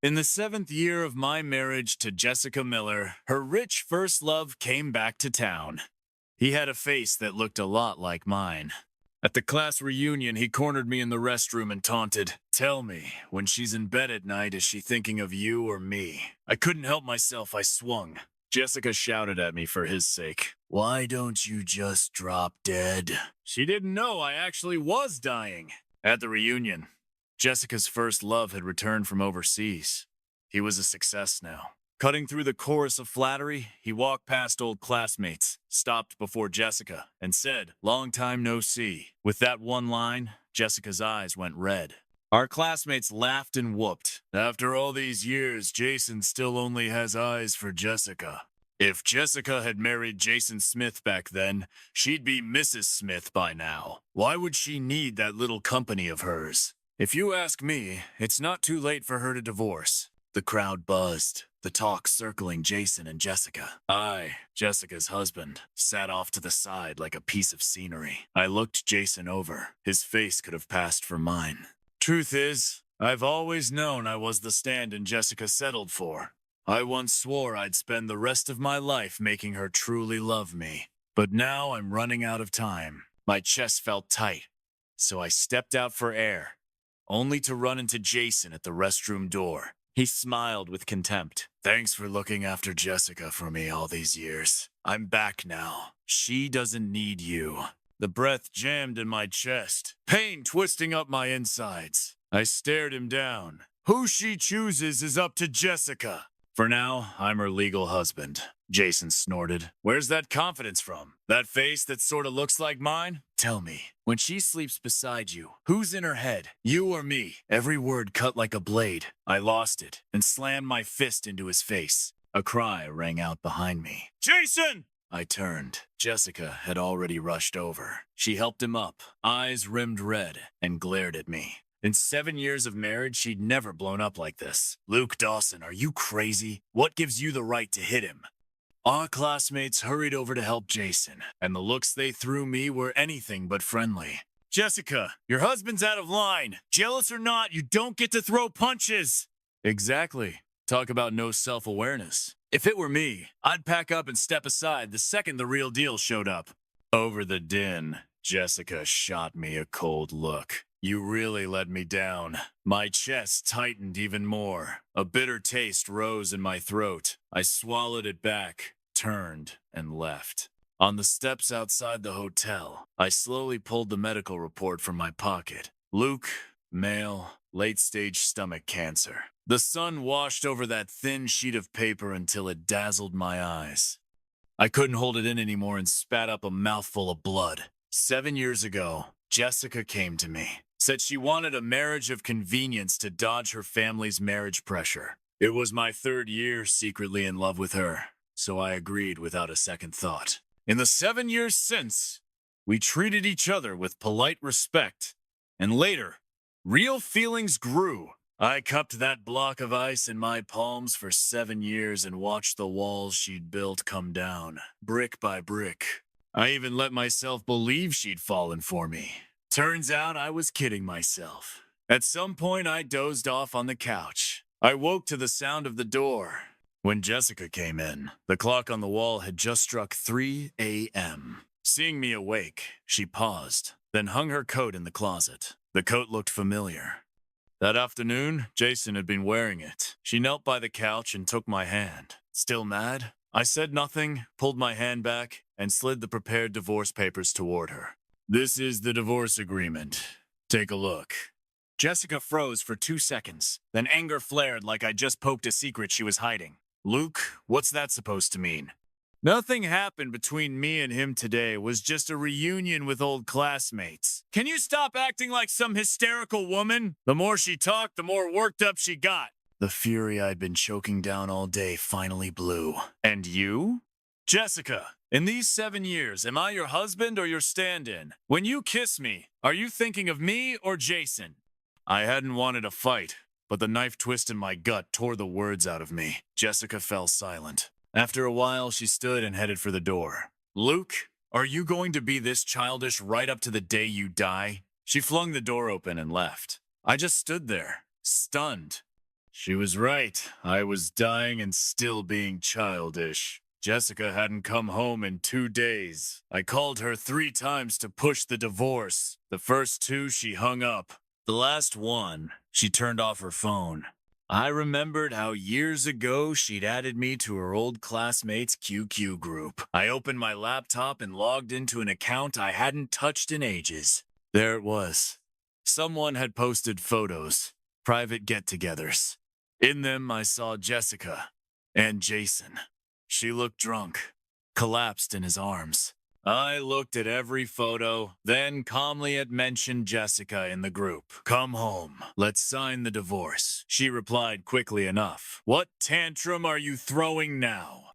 In the seventh year of my marriage to Jessica Miller, her rich first love came back to town. He had a face that looked a lot like mine. At the class reunion, he cornered me in the restroom and taunted, "Tell me, when she's in bed at night, is she thinking of you or me?" I couldn't help myself, I swung. Jessica shouted at me for his sake, "Why don't you just drop dead?" She didn't know I actually was dying. At the reunion, Jessica's first love had returned from overseas. He was a success now. Cutting through the chorus of flattery, he walked past old classmates, stopped before Jessica, and said, "Long time no see." With that one line, Jessica's eyes went red. Our classmates laughed and whooped. After all these years, Jason still only has eyes for Jessica. If Jessica had married Jason Smith back then, she'd be Mrs. Smith by now. Why would she need that little company of hers? If you ask me, it's not too late for her to divorce. The crowd buzzed, the talk circling Jason and Jessica. I, Jessica's husband, sat off to the side like a piece of scenery. I looked Jason over. His face could have passed for mine. Truth is, I've always known I was the stand-in Jessica settled for. I once swore I'd spend the rest of my life making her truly love me. But now I'm running out of time. My chest felt tight, so I stepped out for air, only to run into Jason at the restroom door. He smiled with contempt. "Thanks for looking after Jessica for me all these years. I'm back now. She doesn't need you." The breath jammed in my chest, pain twisting up my insides. I stared him down. Who she chooses is up to Jessica. For now, I'm her legal husband. Jason snorted. "Where's that confidence from? That face that sorta looks like mine? Tell me, when she sleeps beside you, who's in her head, you or me?" Every word cut like a blade. I lost it and slammed my fist into his face. A cry rang out behind me. "Jason!" I turned. Jessica had already rushed over. She helped him up, eyes rimmed red, and glared at me. In 7 years of marriage, she'd never blown up like this. "Luke Dawson, are you crazy? What gives you the right to hit him?" Our classmates hurried over to help Jason, and the looks they threw me were anything but friendly. "Jessica, your husband's out of line. Jealous or not, you don't get to throw punches." Exactly. Talk about no self-awareness. If it were me, I'd pack up and step aside the second the real deal showed up. Over the din, Jessica shot me a cold look. "You really let me down." My chest tightened even more. A bitter taste rose in my throat. I swallowed it back, turned, and left. On the steps outside the hotel, I slowly pulled the medical report from my pocket. Luke, male, late-stage stomach cancer. The sun washed over that thin sheet of paper until it dazzled my eyes. I couldn't hold it in anymore and spat up a mouthful of blood. 7 years ago, Jessica came to me. Said she wanted a marriage of convenience to dodge her family's marriage pressure. It was my 3rd year secretly in love with her, so I agreed without a second thought. In the 7 years since, we treated each other with polite respect, and later, real feelings grew. I cupped that block of ice in my palms for 7 years and watched the walls she'd built come down, brick by brick. I even let myself believe she'd fallen for me. Turns out I was kidding myself. At some point, I dozed off on the couch. I woke to the sound of the door. When Jessica came in, the clock on the wall had just struck 3 a.m. Seeing me awake, she paused, then hung her coat in the closet. The coat looked familiar. That afternoon, Jason had been wearing it. She knelt by the couch and took my hand. "Still mad?" I said nothing, pulled my hand back, and slid the prepared divorce papers toward her. "This is the divorce agreement. Take a look." Jessica froze for 2 seconds, then anger flared like I just poked a secret she was hiding. "Luke, what's that supposed to mean?" "Nothing happened between me and him today. It was just a reunion with old classmates." "Can you stop acting like some hysterical woman?" The more she talked, the more worked up she got. The fury I'd been choking down all day finally blew. "And you?" "Jessica, in these 7 years, am I your husband or your stand-in? When you kiss me, are you thinking of me or Jason?" I hadn't wanted a fight, but the knife twist in my gut tore the words out of me. Jessica fell silent. After a while, she stood and headed for the door. "Luke, are you going to be this childish right up to the day you die?" She flung the door open and left. I just stood there, stunned. She was right. I was dying and still being childish. Jessica hadn't come home in 2 days. I called her 3 times to push the divorce. The first two, she hung up. The last one, she turned off her phone. I remembered how years ago she'd added me to her old classmates' QQ group. I opened my laptop and logged into an account I hadn't touched in ages. There it was. Someone had posted photos, private get-togethers. In them, I saw Jessica and Jason. She looked drunk, collapsed in his arms. I looked at every photo, then calmly had mentioned Jessica in the group. Come home. Let's sign the divorce. She replied quickly enough. What tantrum are you throwing now?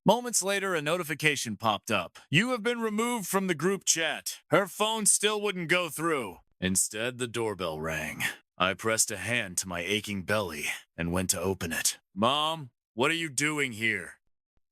Moments later, a notification popped up. You have been removed from the group chat. Her phone still wouldn't go through. Instead, the doorbell rang. I pressed a hand to my aching belly and went to open it. Mom, what are you doing here?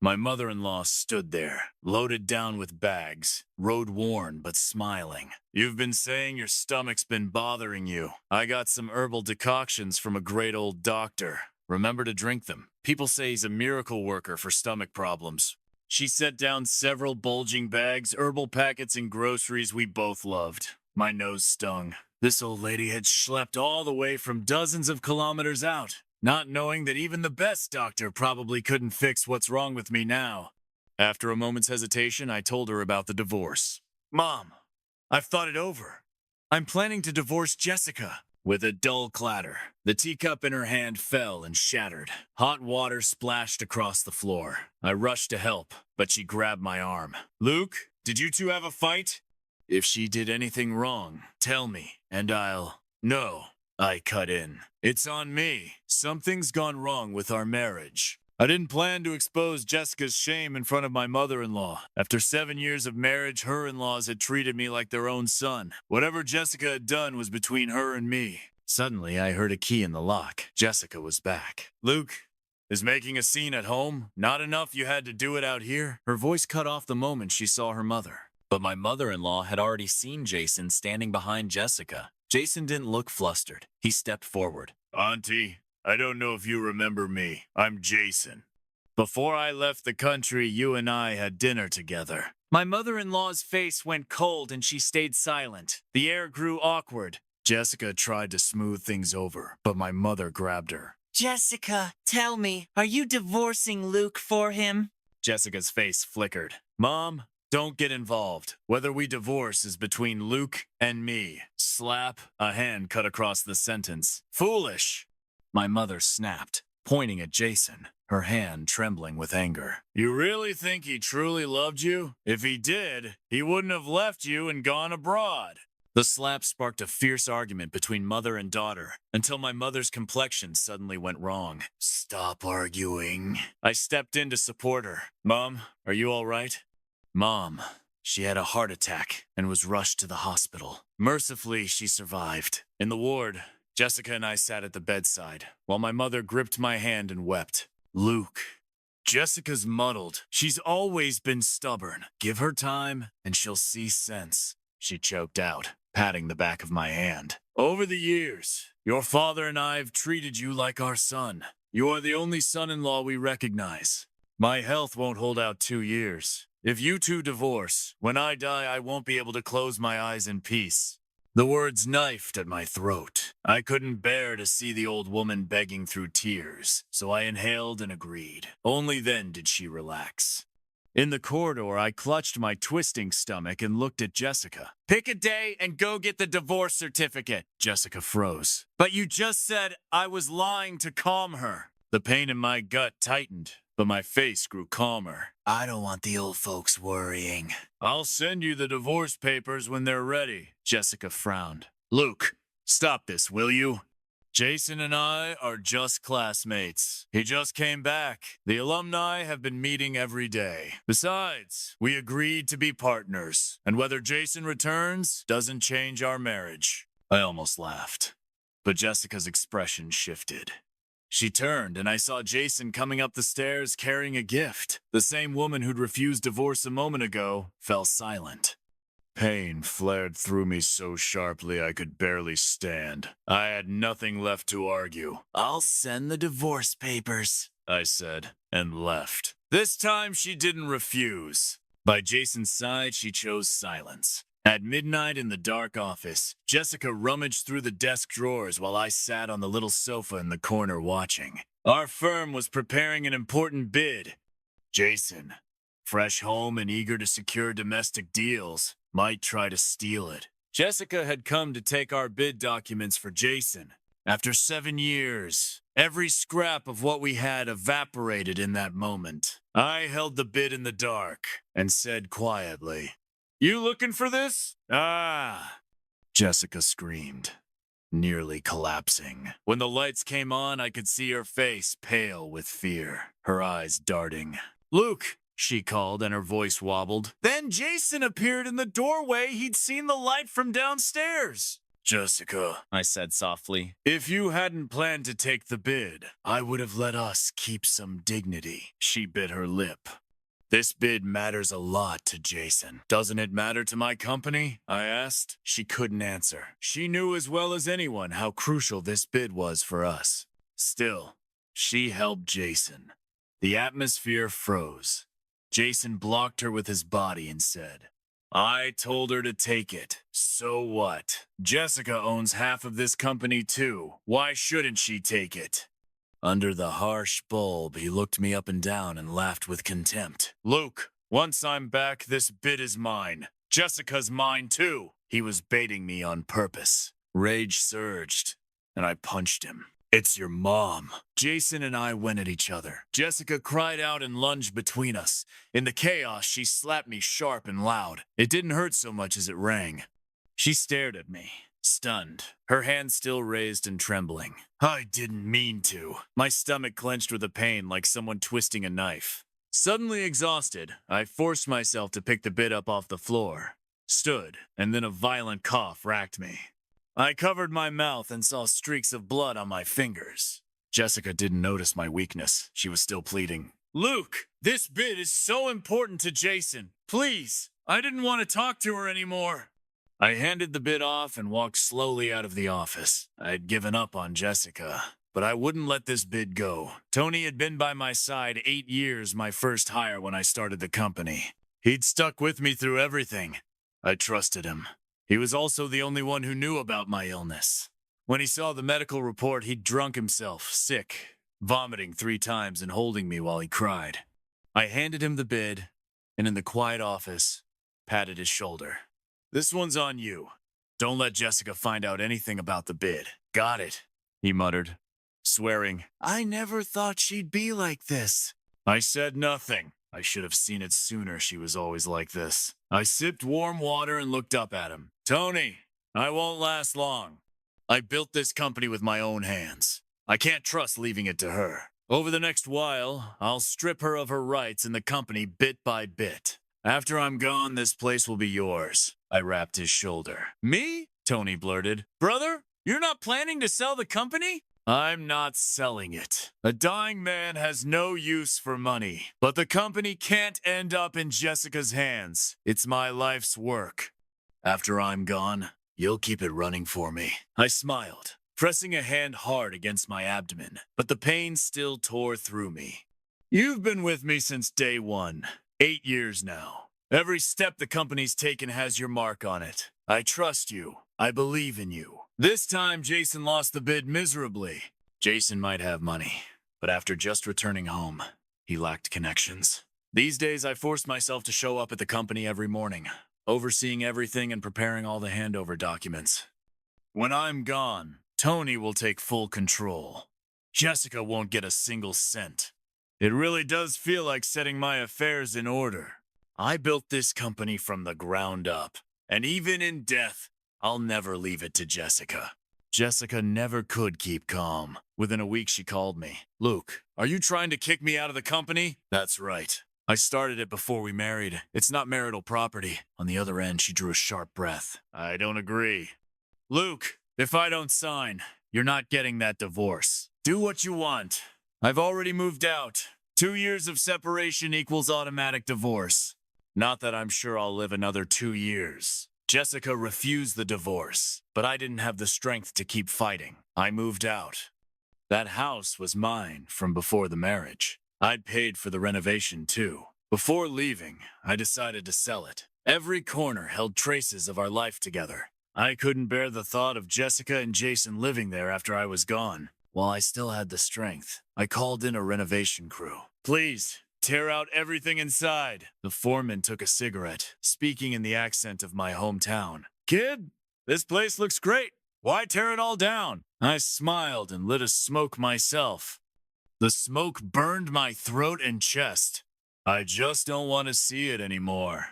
My mother-in-law stood there, loaded down with bags, road-worn but smiling. You've been saying your stomach's been bothering you. I got some herbal decoctions from a great old doctor. Remember to drink them. People say he's a miracle worker for stomach problems. She set down several bulging bags, herbal packets, and groceries we both loved. My nose stung. This old lady had schlepped all the way from dozens of kilometers out, not knowing that even the best doctor probably couldn't fix what's wrong with me now. After a moment's hesitation, I told her about the divorce. Mom, I've thought it over. I'm planning to divorce Jessica. With a dull clatter, the teacup in her hand fell and shattered. Hot water splashed across the floor. I rushed to help, but she grabbed my arm. Luke, did you two have a fight? If she did anything wrong, tell me, and I'll... No, I cut in. It's on me. Something's gone wrong with our marriage. I didn't plan to expose Jessica's shame in front of my mother-in-law. After 7 years of marriage, her in-laws had treated me like their own son. Whatever Jessica had done was between her and me. Suddenly, I heard a key in the lock. Jessica was back. Luke, is making a scene at home not enough you had to do it out here? Her voice cut off the moment she saw her mother. But my mother-in-law had already seen Jason standing behind Jessica. Jason didn't look flustered. He stepped forward. Auntie, I don't know if you remember me. I'm Jason. Before I left the country, you and I had dinner together. My mother-in-law's face went cold and she stayed silent. The air grew awkward. Jessica tried to smooth things over, but my mother grabbed her. Jessica, tell me, are you divorcing Luke for him? Jessica's face flickered. Mom, don't get involved. Whether we divorce is between Luke and me. Slap, a hand cut across the sentence. Foolish. My mother snapped, pointing at Jason, her hand trembling with anger. You really think he truly loved you? If he did, he wouldn't have left you and gone abroad. The slap sparked a fierce argument between mother and daughter, until my mother's complexion suddenly went wrong. Stop arguing. I stepped in to support her. Mom, are you all right? Mom, she had a heart attack and was rushed to the hospital. Mercifully, she survived. In the ward, Jessica and I sat at the bedside, while my mother gripped my hand and wept. Luke. Jessica's muddled. She's always been stubborn. Give her time, and she'll see sense. She choked out, patting the back of my hand. Over the years, your father and I have treated you like our son. You are the only son-in-law we recognize. My health won't hold out 2 years. If you two divorce, when I die, I won't be able to close my eyes in peace. The words knifed at my throat. I couldn't bear to see the old woman begging through tears, so I inhaled and agreed. Only then did she relax. In the corridor, I clutched my twisting stomach and looked at Jessica. Pick a day and go get the divorce certificate. Jessica froze. But you just said I was lying to calm her. The pain in my gut tightened, but my face grew calmer. I don't want the old folks worrying. I'll send you the divorce papers when they're ready. Jessica frowned. Luke, stop this, will you? Jason and I are just classmates. He just came back. The alumni have been meeting every day. Besides, we agreed to be partners, and whether Jason returns doesn't change our marriage. I almost laughed, but Jessica's expression shifted. She turned, and I saw Jason coming up the stairs carrying a gift. The same woman who'd refused divorce a moment ago fell silent. Pain flared through me so sharply I could barely stand. I had nothing left to argue. "I'll send the divorce papers," I said, and left. This time she didn't refuse. By Jason's side, she chose silence. At midnight in the dark office, Jessica rummaged through the desk drawers while I sat on the little sofa in the corner watching. Our firm was preparing an important bid. Jason, fresh home and eager to secure domestic deals, might try to steal it. Jessica had come to take our bid documents for Jason. After 7 years, every scrap of what we had evaporated in that moment. I held the bid in the dark and said quietly, "You looking for this?" "Ah," Jessica screamed, nearly collapsing. When the lights came on, I could see her face pale with fear, her eyes darting. "Luke," she called, and her voice wobbled. Then Jason appeared in the doorway. He'd seen the light from downstairs. "Jessica," I said softly, "if you hadn't planned to take the bid, I would have let us keep some dignity." She bit her lip. "This bid matters a lot to Jason. Doesn't it matter to my company?" I asked. She couldn't answer. She knew as well as anyone how crucial this bid was for us. Still, she helped Jason. The atmosphere froze. Jason blocked her with his body and said, "I told her to take it. So what? Jessica owns half of this company too. Why shouldn't she take it?" Under the harsh bulb, he looked me up and down and laughed with contempt. "Luke, once I'm back, this bid is mine. Jessica's mine too." He was baiting me on purpose. Rage surged, and I punched him. "It's your mom." Jason and I went at each other. Jessica cried out and lunged between us. In the chaos, she slapped me sharp and loud. It didn't hurt so much as it rang. She stared at me, stunned, her hand still raised and trembling. I didn't mean to. My stomach clenched with a pain like someone twisting a knife. Suddenly exhausted, I forced myself to pick the bid up off the floor, stood, and then a violent cough racked me. I covered my mouth and saw streaks of blood on my fingers. Jessica didn't notice my weakness. She was still pleading. "Luke, this bid is so important to Jason. Please, I didn't want to talk to her anymore." I handed the bid off and walked slowly out of the office. I'd given up on Jessica, but I wouldn't let this bid go. Tony had been by my side 8 years, my first hire when I started the company. He'd stuck with me through everything. I trusted him. He was also the only one who knew about my illness. When he saw the medical report, he'd drunk himself, sick, vomiting 3 times and holding me while he cried. I handed him the bid, and in the quiet office, patted his shoulder. "This one's on you. Don't let Jessica find out anything about the bid." "Got it," he muttered, swearing. "I never thought she'd be like this." I said nothing. I should have seen it sooner. She was always like this. I sipped warm water and looked up at him. "Tony, I won't last long. I built this company with my own hands. I can't trust leaving it to her. Over the next while, I'll strip her of her rights in the company bit by bit. After I'm gone, this place will be yours." I rapped his shoulder. "Me?" Tony blurted. "Brother, you're not planning to sell the company?" "I'm not selling it. A dying man has no use for money. But the company can't end up in Jessica's hands. It's my life's work. After I'm gone, you'll keep it running for me." I smiled, pressing a hand hard against my abdomen, but the pain still tore through me. "You've been with me since day one. 8 years now. Every step the company's taken has your mark on it. I trust you. I believe in you. This time, Jason lost the bid miserably. Jason might have money, but after just returning home, he lacked connections. These days, I forced myself to show up at the company every morning, overseeing everything and preparing all the handover documents. When I'm gone, Tony will take full control. Jessica won't get a single cent. It really does feel like setting my affairs in order. I built this company from the ground up, and even in death, I'll never leave it to Jessica. Jessica never could keep calm. Within a week, she called me. "Luke, are you trying to kick me out of the company?" "That's right. I started it before we married. It's not marital property." On the other end, she drew a sharp breath. "I don't agree." "Luke, if I don't sign, you're not getting that divorce. Do what you want. I've already moved out. 2 years of separation equals automatic divorce." Not that I'm sure I'll live another 2 years. Jessica refused the divorce, but I didn't have the strength to keep fighting. I moved out. That house was mine from before the marriage. I'd paid for the renovation too. Before leaving, I decided to sell it. Every corner held traces of our life together. I couldn't bear the thought of Jessica and Jason living there after I was gone. While I still had the strength, I called in a renovation crew. Please, tear out everything inside. The foreman took a cigarette, speaking in the accent of my hometown. Kid, this place looks great. Why tear it all down? I smiled and lit a smoke myself. The smoke burned my throat and chest. I just don't want to see it anymore.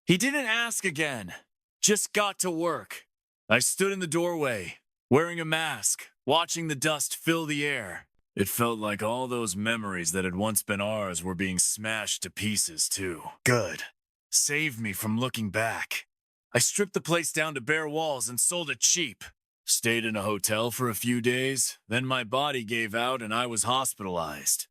He didn't ask again, just got to work. I stood in the doorway, wearing a mask, watching the dust fill the air. It felt like all those memories that had once been ours were being smashed to pieces, too. Good. Saved me from looking back. I stripped the place down to bare walls and sold it cheap. Stayed in a hotel for a few days, then my body gave out and I was hospitalized.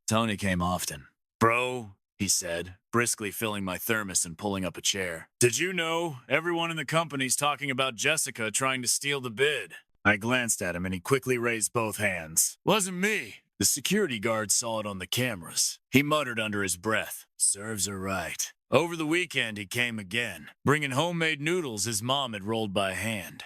Tony came often. Bro, he said, briskly filling my thermos and pulling up a chair. Did you know everyone in the company's talking about Jessica trying to steal the bid? I glanced at him and he quickly raised both hands. Wasn't me. The security guard saw it on the cameras. He muttered under his breath. Serves her right. Over the weekend he came again, bringing homemade noodles his mom had rolled by hand.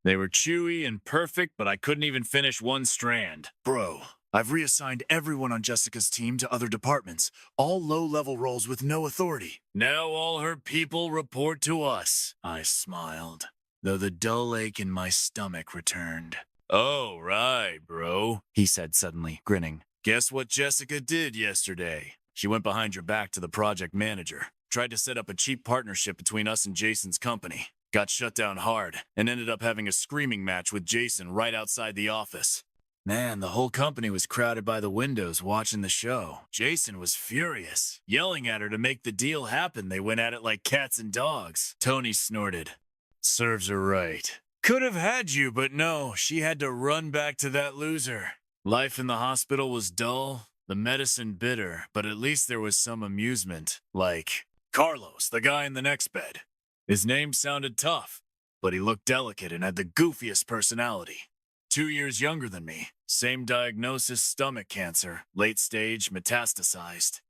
They were chewy and perfect, but I couldn't even finish one strand. Bro, I've reassigned everyone on Jessica's team to other departments, all low-level roles with no authority. Now all her people report to us. I smiled, though the dull ache in my stomach returned. Oh, right, bro, he said suddenly, grinning. Guess what Jessica did yesterday? She went behind your back to the project manager, tried to set up a cheap partnership between us and Jason's company. Got shut down hard, and ended up having a screaming match with Jason right outside the office. Man, the whole company was crowded by the windows watching the show. Jason was furious, yelling at her to make the deal happen. They went at it like cats and dogs. Tony snorted. Serves her right. Could have had you, but no, she had to run back to that loser. Life in the hospital was dull, the medicine bitter, but at least there was some amusement. Like Carlos, the guy in the next bed. His name sounded tough, but he looked delicate and had the goofiest personality. 2 years younger than me. Same diagnosis, stomach cancer, late stage, metastasized.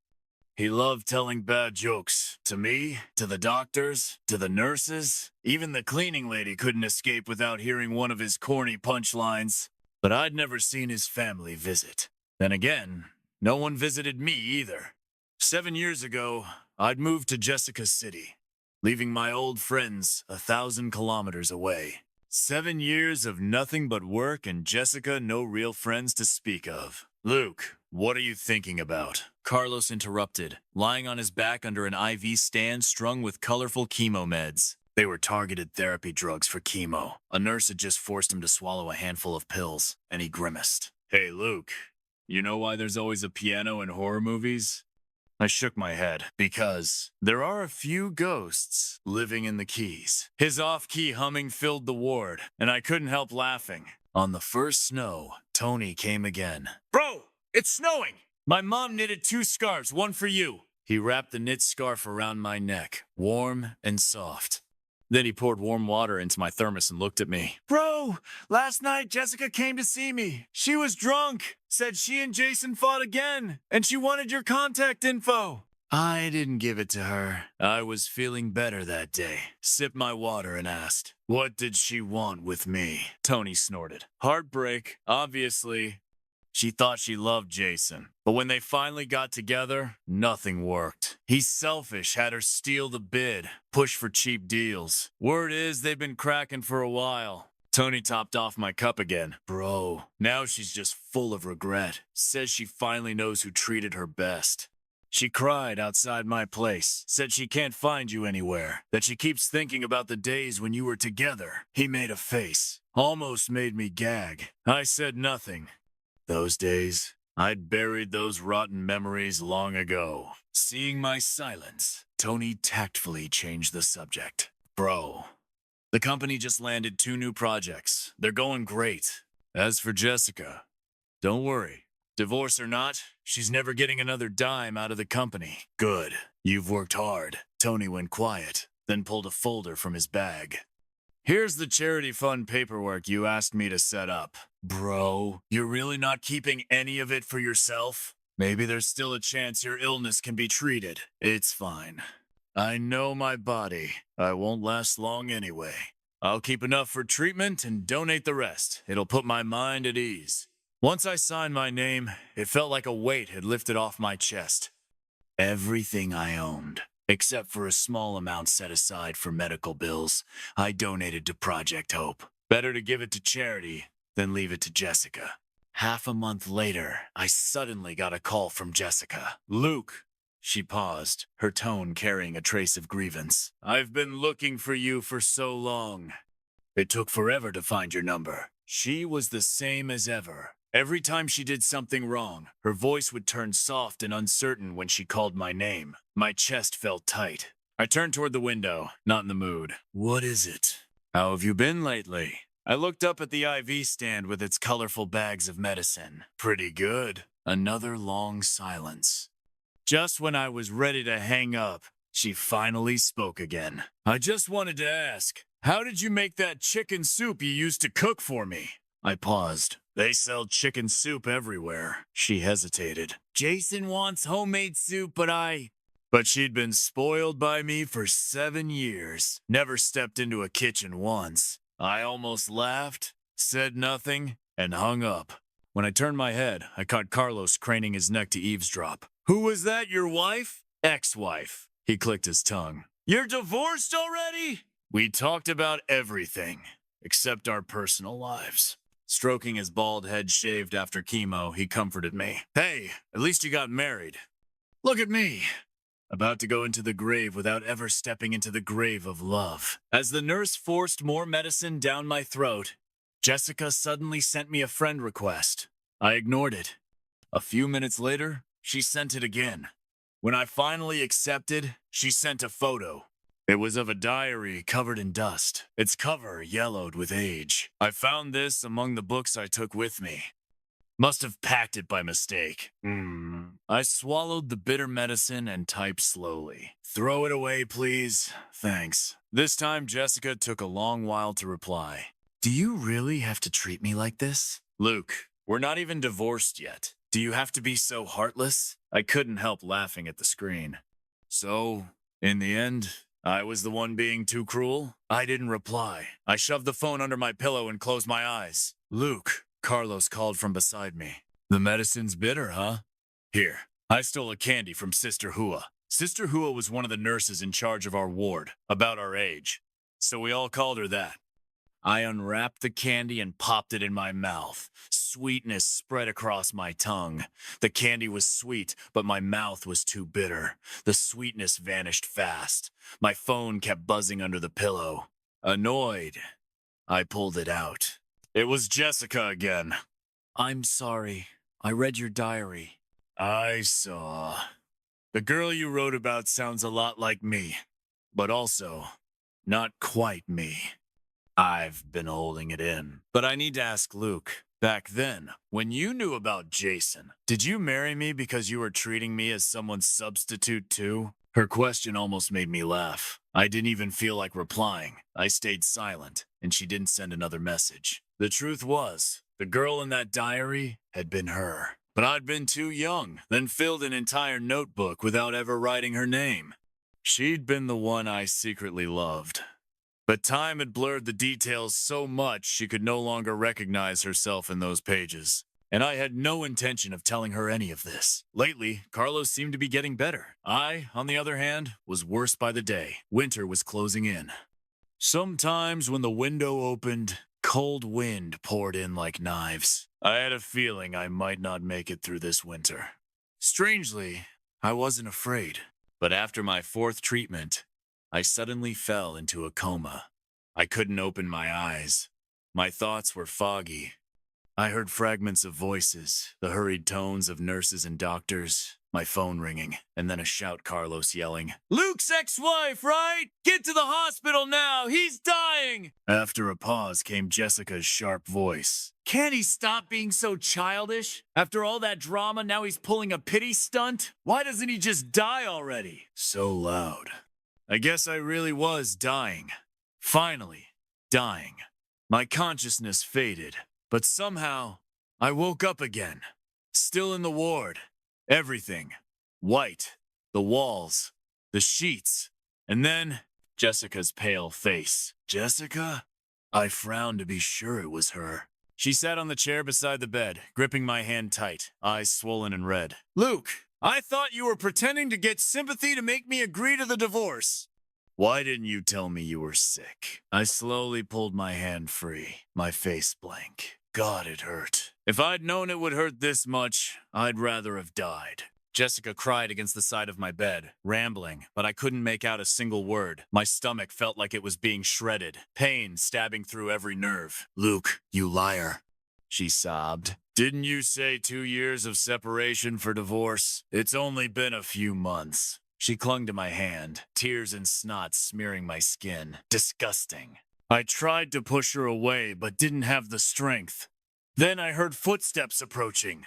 He loved telling bad jokes. To me, to the doctors, to the nurses. Even the cleaning lady couldn't escape without hearing one of his corny punchlines. But I'd never seen his family visit. Then again, no one visited me either. 7 years ago, I'd moved to Jessica City, leaving my old friends 1,000 kilometers away. 7 years of nothing but work and Jessica no real friends to speak of. Luke, what are you thinking about? Carlos interrupted, lying on his back under an IV stand strung with colorful chemo meds. They were targeted therapy drugs for chemo. A nurse had just forced him to swallow a handful of pills, and he grimaced. Hey, Luke, you know why there's always a piano in horror movies? I shook my head, because there are a few ghosts living in the Keys. His off-key humming filled the ward, and I couldn't help laughing. On the first snow, Tony came again. Bro, it's snowing! My mom knitted 2 scarves, one for you. He wrapped the knit scarf around my neck, warm and soft. Then he poured warm water into my thermos and looked at me. Bro, last night Jessica came to see me. She was drunk, said she and Jason fought again, and she wanted your contact info. I didn't give it to her. I was feeling better that day. Sipped my water and asked, what did she want with me? Tony snorted. Heartbreak, obviously. She thought she loved Jason, but when they finally got together, nothing worked. He's selfish, had her steal the bid, push for cheap deals. Word is they've been cracking for a while. Tony topped off my cup again. Bro, now she's just full of regret. Says she finally knows who treated her best. She cried outside my place, said she can't find you anywhere, that she keeps thinking about the days when you were together. He made a face, almost made me gag. I said nothing. Those days, I'd buried those rotten memories long ago. Seeing my silence, Tony tactfully changed the subject. Bro, the company just landed 2 new projects. They're going great. As for Jessica, don't worry. Divorce or not, she's never getting another dime out of the company. Good. You've worked hard. Tony went quiet, then pulled a folder from his bag. Here's the charity fund paperwork you asked me to set up. Bro, you're really not keeping any of it for yourself? Maybe there's still a chance your illness can be treated. It's fine. I know my body. I won't last long anyway. I'll keep enough for treatment and donate the rest. It'll put my mind at ease. Once I signed my name, it felt like a weight had lifted off my chest. Everything I owned, except for a small amount set aside for medical bills, I donated to Project Hope. Better to give it to charity than leave it to Jessica. Half a month later, I suddenly got a call from Jessica. Luke. She paused, her tone carrying a trace of grievance. I've been looking for you for so long. It took forever to find your number. She was the same as ever. Every time she did something wrong, her voice would turn soft and uncertain when she called my name. My chest felt tight. I turned toward the window, not in the mood. What is it? How have you been lately? I looked up at the IV stand with its colorful bags of medicine. Pretty good. Another long silence. Just when I was ready to hang up, she finally spoke again. I just wanted to ask, how did you make that chicken soup you used to cook for me? I paused. They sell chicken soup everywhere. She hesitated. Jason wants homemade soup, But she'd been spoiled by me for 7 years. Never stepped into a kitchen once. I almost laughed, said nothing, and hung up. When I turned my head, I caught Carlos craning his neck to eavesdrop. Who was that, your wife? Ex-wife. He clicked his tongue. You're divorced already? We talked about everything, except our personal lives. Stroking his bald head shaved after chemo, he comforted me. Hey, at least you got married. Look at me. About to go into the grave without ever stepping into the grave of love. As the nurse forced more medicine down my throat, Jessica suddenly sent me a friend request. I ignored it. A few minutes later, she sent it again. When I finally accepted, she sent a photo. It was of a diary covered in dust, its cover yellowed with age. I found this among the books I took with me. Must have packed it by mistake. I swallowed the bitter medicine and typed slowly. Throw it away, please. Thanks. This time, Jessica took a long while to reply. Do you really have to treat me like this? Luke, we're not even divorced yet. Do you have to be so heartless? I couldn't help laughing at the screen. So, in the end, I was the one being too cruel? I didn't reply. I shoved the phone under my pillow and closed my eyes. Luke. Carlos called from beside me. The medicine's bitter, huh? Here, I stole a candy from Sister Hua. Sister Hua was one of the nurses in charge of our ward, about our age. So we all called her that. I unwrapped the candy and popped it in my mouth. Sweetness spread across my tongue. The candy was sweet, but my mouth was too bitter. The sweetness vanished fast. My phone kept buzzing under the pillow. Annoyed, I pulled it out. It was Jessica again. I'm sorry. I read your diary. I saw. The girl you wrote about sounds a lot like me, but also not quite me. I've been holding it in. But I need to ask Luke, back then, when you knew about Jason, did you marry me because you were treating me as someone's substitute too? Her question almost made me laugh. I didn't even feel like replying. I stayed silent, and she didn't send another message. The truth was, the girl in that diary had been her. But I'd been too young, then filled an entire notebook without ever writing her name. She'd been the one I secretly loved. But time had blurred the details so much she could no longer recognize herself in those pages. And I had no intention of telling her any of this. Lately, Carlos seemed to be getting better. I, on the other hand, was worse by the day. Winter was closing in. Sometimes when the window opened, cold wind poured in like knives. I had a feeling I might not make it through this winter. Strangely, I wasn't afraid. But after my 4th treatment, I suddenly fell into a coma. I couldn't open my eyes. My thoughts were foggy. I heard fragments of voices, the hurried tones of nurses and doctors. My phone ringing, and then a shout Carlos yelling, "Luke's ex-wife, right? Get to the hospital now, he's dying!" After a pause came Jessica's sharp voice. Can't he stop being so childish? After all that drama, now he's pulling a pity stunt? Why doesn't he just die already? So loud. I guess I really was dying. Finally, dying. My consciousness faded, but somehow I woke up again. Still in the ward. Everything. White. The walls. The sheets. And then Jessica's pale face. Jessica? I frowned to be sure it was her. She sat on the chair beside the bed, gripping my hand tight, eyes swollen and red. Luke, I thought you were pretending to get sympathy to make me agree to the divorce. Why didn't you tell me you were sick? I slowly pulled my hand free, my face blank. God, it hurt. If I'd known it would hurt this much, I'd rather have died. Jessica cried against the side of my bed, rambling, but I couldn't make out a single word. My stomach felt like it was being shredded, pain stabbing through every nerve. Luke, you liar, she sobbed. Didn't you say 2 years of separation for divorce? It's only been a few months. She clung to my hand, tears and snot smearing my skin. Disgusting. I tried to push her away, but didn't have the strength. Then I heard footsteps approaching.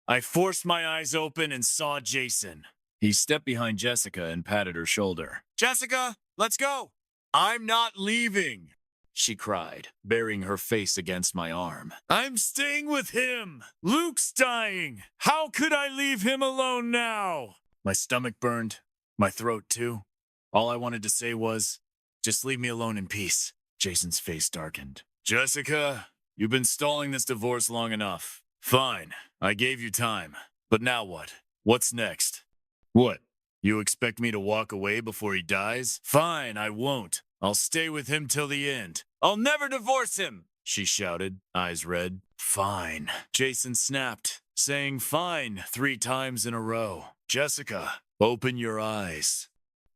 I forced my eyes open and saw Jason. He stepped behind Jessica and patted her shoulder. Jessica, let's go. I'm not leaving, she cried, burying her face against my arm. I'm staying with him. Luke's dying. How could I leave him alone now? My stomach burned, my throat too. All I wanted to say was, just leave me alone in peace. Jason's face darkened. Jessica, you've been stalling this divorce long enough. Fine, I gave you time. But now what? What's next? What? You expect me to walk away before he dies? Fine, I won't. I'll stay with him till the end. I'll never divorce him, she shouted, eyes red. Fine. Jason snapped, saying fine 3 times in a row. Jessica, open your eyes.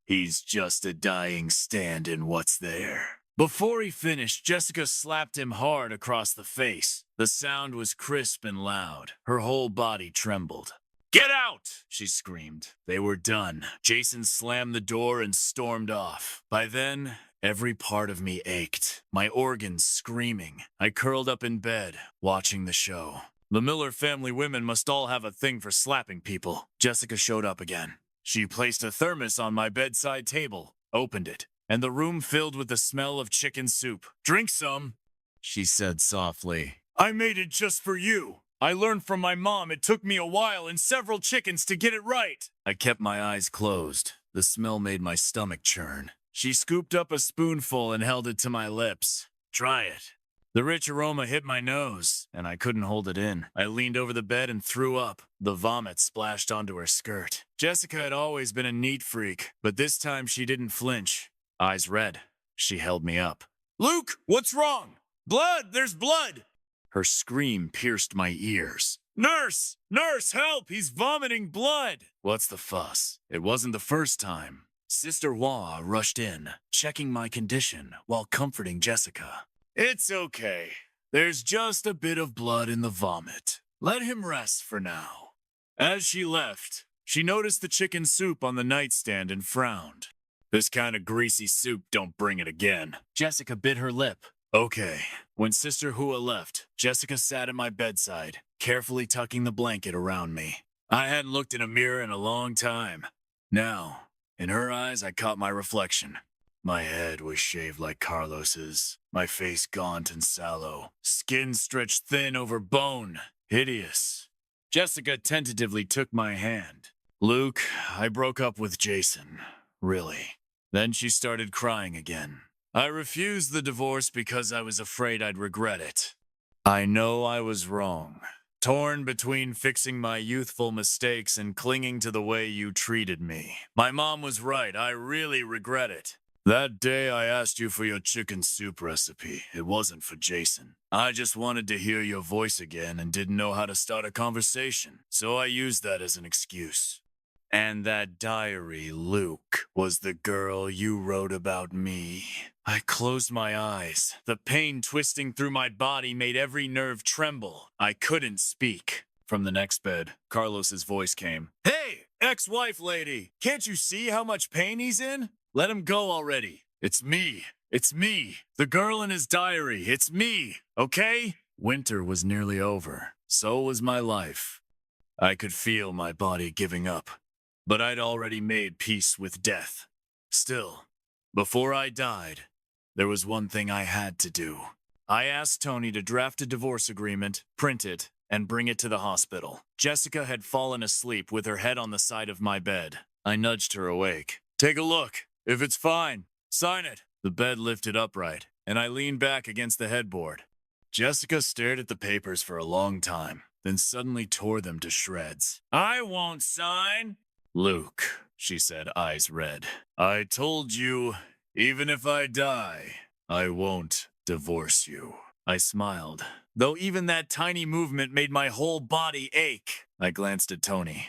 He's just a dying stand in what's there. Before he finished, Jessica slapped him hard across the face. The sound was crisp and loud. Her whole body trembled. Get out, she screamed. They were done. Jason slammed the door and stormed off. By then, every part of me ached, my organs screaming. I curled up in bed, watching the show. The Miller family women must all have a thing for slapping people. Jessica showed up again. She placed a thermos on my bedside table, opened it, and the room filled with the smell of chicken soup. Drink some, she said softly. I made it just for you. I learned from my mom it took me a while and several chickens to get it right. I kept my eyes closed. The smell made my stomach churn. She scooped up a spoonful and held it to my lips. Try it. The rich aroma hit my nose, and I couldn't hold it in. I leaned over the bed and threw up. The vomit splashed onto her skirt. Jessica had always been a neat freak, but this time she didn't flinch. Eyes red, she held me up. Luke, what's wrong? Blood! There's blood! Her scream pierced my ears. Nurse! Nurse, help! He's vomiting blood! What's the fuss? It wasn't the first time. Sister Wah rushed in, checking my condition while comforting Jessica. It's okay. There's just a bit of blood in the vomit. Let him rest for now. As she left, she noticed the chicken soup on the nightstand and frowned. This kind of greasy soup, don't bring it again. Jessica bit her lip. Okay. When Sister Hua left, Jessica sat at my bedside, carefully tucking the blanket around me. I hadn't looked in a mirror in a long time. Now, in her eyes, I caught my reflection. My head was shaved like Carlos's, my face gaunt and sallow, skin stretched thin over bone. Hideous. Jessica tentatively took my hand. Luke, I broke up with Jason. Really. Then she started crying again. I refused the divorce because I was afraid I'd regret it. I know I was wrong. Torn between fixing my youthful mistakes and clinging to the way you treated me. My mom was right. I really regret it. That day I asked you for your chicken soup recipe. It wasn't for Jason. I just wanted to hear your voice again and didn't know how to start a conversation, so I used that as an excuse. And that diary, Luke, was the girl you wrote about me. I closed my eyes. The pain twisting through my body made every nerve tremble. I couldn't speak. From the next bed, Carlos's voice came. Hey, Ex-wife lady, can't you see how much pain he's in? Let him go already. It's me. It's me. The girl in his diary. It's me. Okay? Winter was nearly over. So was my life. I could feel my body giving up. But I'd already made peace with death. Still, before I died, there was one thing I had to do. I asked Tony to draft a divorce agreement, print it, and bring it to the hospital. Jessica had fallen asleep with her head on the side of my bed. I nudged her awake. Take a look. If it's fine, sign it. The bed lifted upright, and I leaned back against the headboard. Jessica stared at the papers for a long time, then suddenly tore them to shreds. I won't sign. Luke, she said, eyes red. I told you, even if I die, I won't divorce you. I smiled, though even that tiny movement made my whole body ache. I glanced at Tony.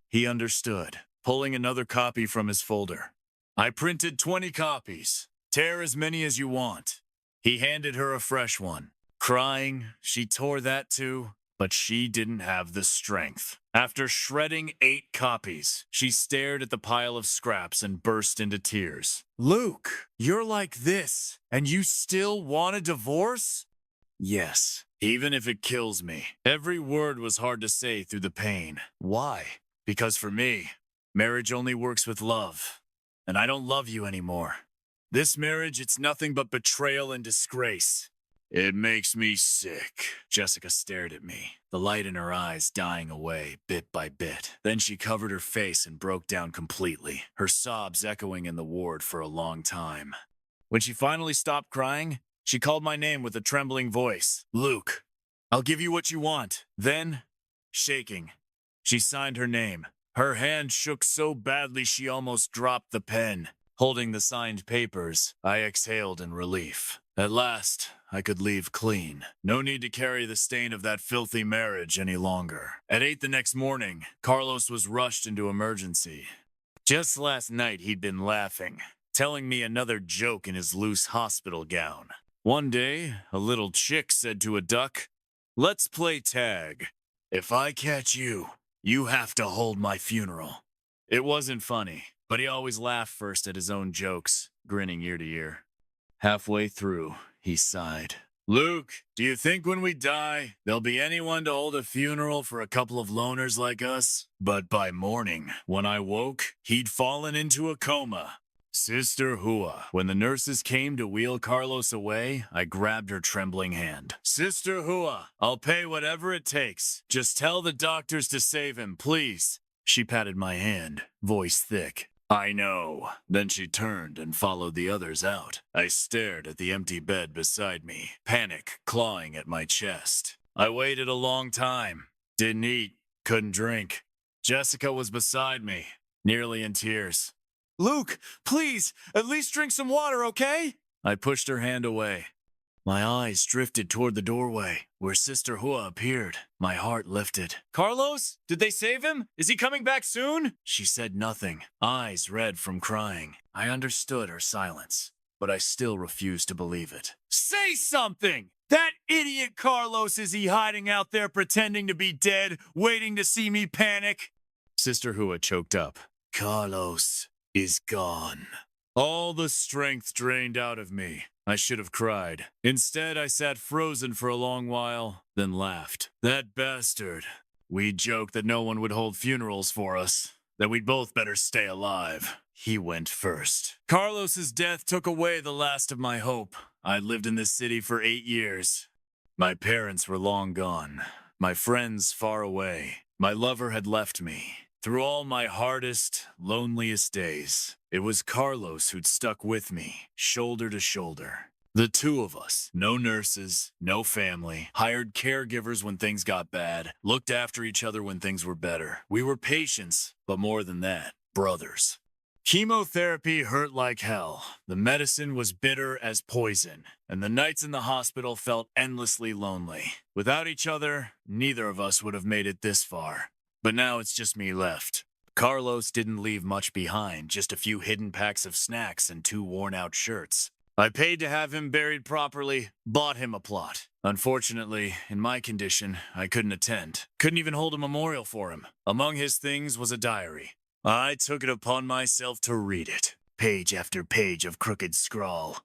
He understood, pulling another copy from his folder. I printed 20 copies. Tear as many as you want. He handed her a fresh one. Crying, she tore that too, but she didn't have the strength. After shredding 8 copies, she stared at the pile of scraps and burst into tears. Luke, you're like this, and you still want a divorce? Yes, even if it kills me. Every word was hard to say through the pain. Why? Because for me, marriage only works with love, and I don't love you anymore. This marriage, it's nothing but betrayal and disgrace. It makes me sick. Jessica stared at me, the light in her eyes dying away bit by bit. Then she covered her face and broke down completely, her sobs echoing in the ward for a long time. When she finally stopped crying, she called my name with a trembling voice. Luke, I'll give you what you want. Then, shaking, she signed her name. Her hand shook so badly she almost dropped the pen. Holding the signed papers, I exhaled in relief. At last, I could leave clean. No need to carry the stain of that filthy marriage any longer. At 8 the next morning, Carlos was rushed into emergency. Just last night, he'd been laughing, telling me another joke in his loose hospital gown. One day, a little chick said to a duck, "Let's play tag. If I catch you, you have to hold my funeral." It wasn't funny, but he always laughed first at his own jokes, grinning ear to ear. Halfway through, he sighed. Luke, do you think when we die, there'll be anyone to hold a funeral for a couple of loners like us? But by morning, when I woke, he'd fallen into a coma. Sister Hua. When the nurses came to wheel Carlos away, I grabbed her trembling hand. Sister Hua, I'll pay whatever it takes. Just tell the doctors to save him, please. She patted my hand, voice thick. I know. Then she turned and followed the others out. I stared at the empty bed beside me, panic clawing at my chest. I waited a long time. Didn't eat, couldn't drink. Jessica was beside me, nearly in tears. Luke, please, at least drink some water, okay? I pushed her hand away. My eyes drifted toward the doorway, where Sister Hua appeared. My heart lifted. Carlos? Did they save him? Is he coming back soon? She said nothing, eyes red from crying. I understood her silence, but I still refused to believe it. Say something! That idiot Carlos, is he hiding out there pretending to be dead, waiting to see me panic? Sister Hua choked up. Carlos is gone. All the strength drained out of me. I should have cried. Instead, I sat frozen for a long while, then laughed. That bastard. We joked that no one would hold funerals for us, that we'd both better stay alive. He went first. Carlos's death took away the last of my hope. I'd lived in this city for 8 years. My parents were long gone. My friends far away. My lover had left me. Through all my hardest, loneliest days, it was Carlos who'd stuck with me, shoulder to shoulder. The two of us, no nurses, no family, hired caregivers when things got bad, looked after each other when things were better. We were patients, but more than that, brothers. Chemotherapy hurt like hell. The medicine was bitter as poison, and the nights in the hospital felt endlessly lonely. Without each other, neither of us would have made it this far. But now it's just me left. Carlos didn't leave much behind, just a few hidden packs of snacks and 2 worn-out shirts. I paid to have him buried properly, bought him a plot. Unfortunately, in my condition, I couldn't attend. Couldn't even hold a memorial for him. Among his things was a diary. I took it upon myself to read it, page after page of crooked scrawl.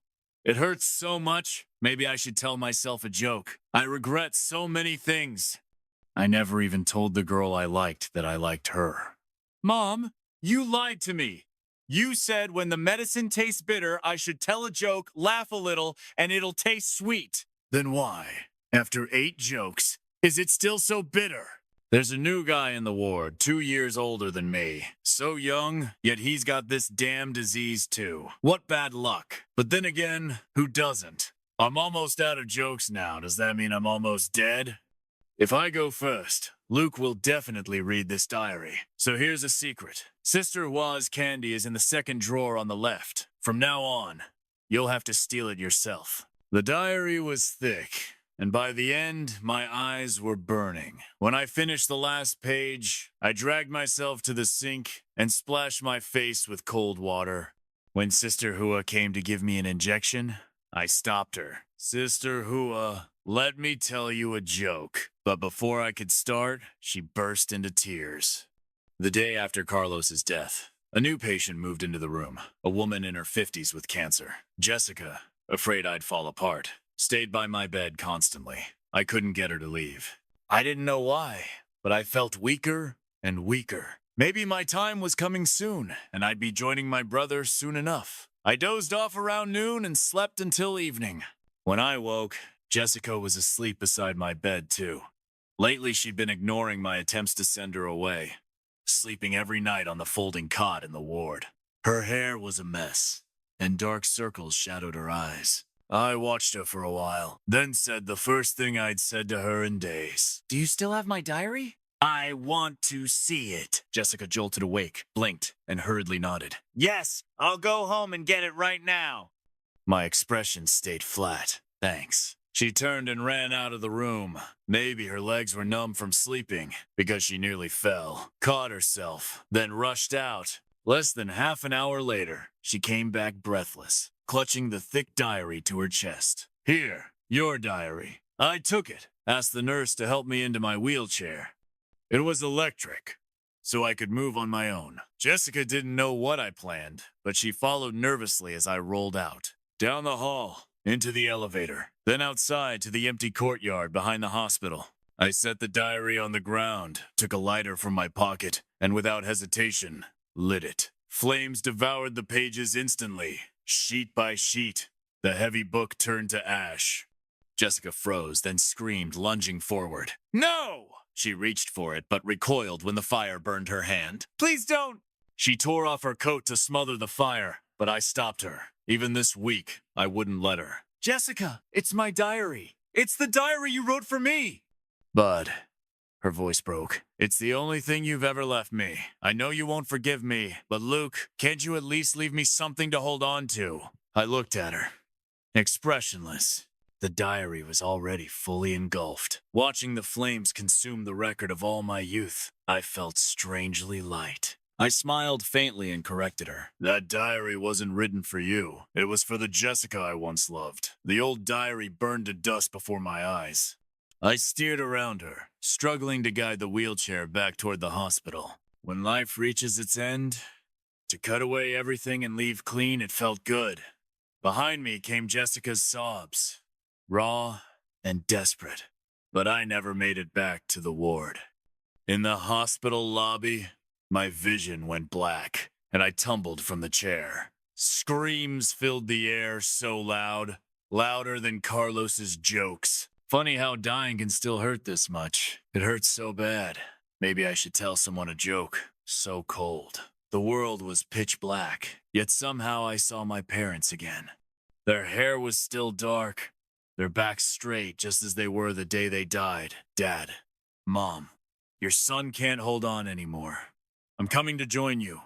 It hurts so much, maybe I should tell myself a joke. I regret so many things. I never even told the girl I liked that I liked her. Mom, you lied to me. You said when the medicine tastes bitter, I should tell a joke, laugh a little, and it'll taste sweet. Then why, after 8 jokes, is it still so bitter? There's a new guy in the ward, 2 years older than me. So young, yet he's got this damn disease too. What bad luck. But then again, who doesn't? I'm almost out of jokes now. Does that mean I'm almost dead? If I go first, Luke will definitely read this diary. So here's a secret. Sister Hua's candy is in the second drawer on the left. From now on, you'll have to steal it yourself. The diary was thick, and by the end, my eyes were burning. When I finished the last page, I dragged myself to the sink and splashed my face with cold water. When Sister Hua came to give me an injection, I stopped her. Sister Hua, let me tell you a joke. But before I could start, she burst into tears. The day after Carlos's death, a new patient moved into the room, a woman in her 50s with cancer. Jessica, afraid I'd fall apart, stayed by my bed constantly. I couldn't get her to leave. I didn't know why, but I felt weaker and weaker. Maybe my time was coming soon, and I'd be joining my brother soon enough. I dozed off around noon and slept until evening. When I woke, Jessica was asleep beside my bed, too. Lately, she'd been ignoring my attempts to send her away, sleeping every night on the folding cot in the ward. Her hair was a mess, and dark circles shadowed her eyes. I watched her for a while, then said the first thing I'd said to her in days. Do you still have my diary? I want to see it. Jessica jolted awake, blinked, and hurriedly nodded. Yes, I'll go home and get it right now. My expression stayed flat. Thanks. She turned and ran out of the room. Maybe her legs were numb from sleeping, because she nearly fell, caught herself, then rushed out. Less than half an hour later, she came back breathless, clutching the thick diary to her chest. Here, your diary. I took it, asked the nurse to help me into my wheelchair. It was electric, so I could move on my own. Jessica didn't know what I planned, but she followed nervously as I rolled out. Down the hall, into the elevator, then outside to the empty courtyard behind the hospital. I set the diary on the ground, took a lighter from my pocket, and without hesitation, lit it. Flames devoured the pages instantly, sheet by sheet. The heavy book turned to ash. Jessica froze, then screamed, lunging forward. No! She reached for it, but recoiled when the fire burned her hand. Please don't! She tore off her coat to smother the fire, but I stopped her. Even this week, I wouldn't let her. Jessica, it's my diary. It's the diary you wrote for me. Bud, her voice broke. It's the only thing you've ever left me. I know you won't forgive me, but Luke, can't you at least leave me something to hold on to? I looked at her, expressionless. The diary was already fully engulfed. Watching the flames consume the record of all my youth, I felt strangely light. I smiled faintly and corrected her. That diary wasn't written for you. It was for the Jessica I once loved. The old diary burned to dust before my eyes. I steered around her, struggling to guide the wheelchair back toward the hospital. When life reaches its end, to cut away everything and leave clean, it felt good. Behind me came Jessica's sobs, raw and desperate. But I never made it back to the ward. In the hospital lobby, my vision went black, and I tumbled from the chair. Screams filled the air so loud, louder than Carlos's jokes. Funny how dying can still hurt this much. It hurts so bad. Maybe I should tell someone a joke. So cold. The world was pitch black, yet somehow I saw my parents again. Their hair was still dark, their backs straight just as they were the day they died. Dad, Mom, your son can't hold on anymore. I'm coming to join you.